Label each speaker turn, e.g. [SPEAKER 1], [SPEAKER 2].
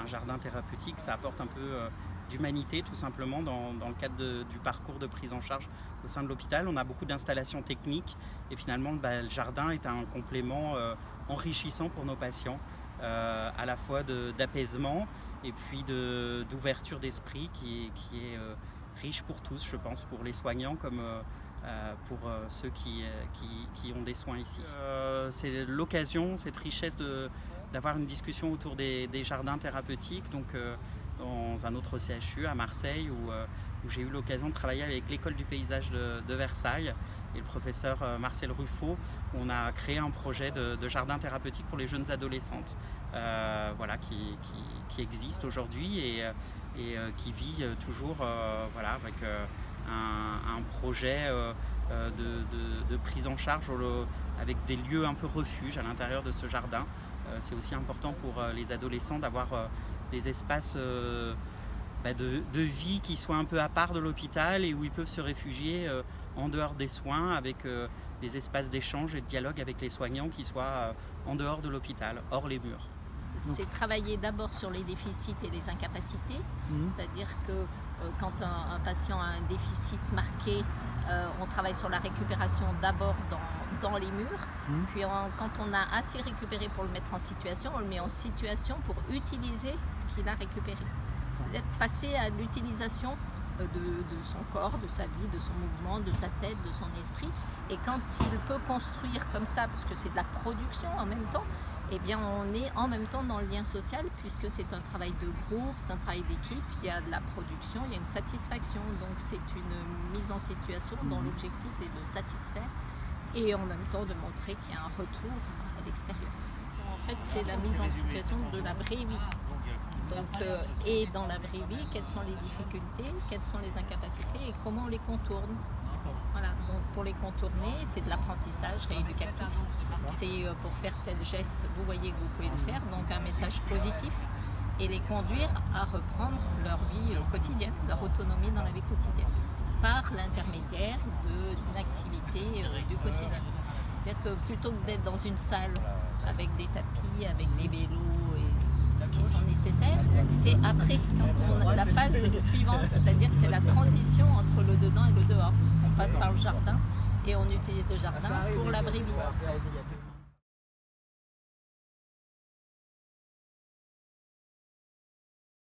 [SPEAKER 1] jardin thérapeutique, ça apporte un peu d'humanité tout simplement dans le cadre du parcours de prise en charge au sein de l'hôpital. On a beaucoup d'installations techniques et finalement le jardin est un complément enrichissant pour nos patients, à la fois d'apaisement et puis d'ouverture d'esprit qui est riche pour tous, je pense, pour les soignants comme pour ceux qui ont des soins ici. C'est l'occasion, cette richesse d'avoir une discussion autour des jardins thérapeutiques, donc dans un autre CHU à Marseille où j'ai eu l'occasion de travailler avec l'école du paysage de Versailles et le professeur Marcel Ruffo. On a créé un projet de jardin thérapeutique pour les jeunes adolescentes, voilà, qui existe aujourd'hui et qui vit toujours voilà, avec un projet de prise en charge avec des lieux un peu refuge à l'intérieur de ce jardin. C'est aussi important pour les adolescents d'avoir des espaces de vie qui soient un peu à part de l'hôpital et où ils peuvent se réfugier en dehors des soins avec des espaces d'échange et de dialogue avec les soignants qui soient en dehors de l'hôpital, hors les murs.
[SPEAKER 2] C'est travailler d'abord sur les déficits et les incapacités, c'est-à-dire que quand un patient a un déficit marqué, on travaille sur la récupération d'abord dans les murs, puis quand on a assez récupéré pour le mettre en situation, on le met en situation pour utiliser ce qu'il a récupéré. C'est-à-dire passer à l'utilisation de son corps, de sa vie, de son mouvement, de sa tête, de son esprit. Et quand il peut construire comme ça, parce que c'est de la production en même temps, eh bien on est en même temps dans le lien social, puisque c'est un travail de groupe, c'est un travail d'équipe, il y a de la production, il y a une satisfaction. Donc c'est une mise en situation dont l'objectif est de satisfaire et en même temps de montrer qu'il y a un retour à l'extérieur. En fait, c'est la mise en situation de la vraie vie. Donc, et dans la vraie vie, quelles sont les difficultés, quelles sont les incapacités et comment on les contourne. Voilà, donc pour les contourner, c'est de l'apprentissage rééducatif. C'est pour faire tel geste, vous voyez que vous pouvez le faire, donc un message positif, et les conduire à reprendre leur vie quotidienne, leur autonomie dans la vie quotidienne, par l'intermédiaire d'une activité du quotidien. C'est-à-dire que plutôt que d'être dans une salle avec des tapis, avec des vélos qui sont nécessaires, c'est après, quand on a la phase suivante, c'est-à-dire que c'est la transition entre le dedans et le dehors. On passe par le jardin et on utilise le jardin pour la vraie vie.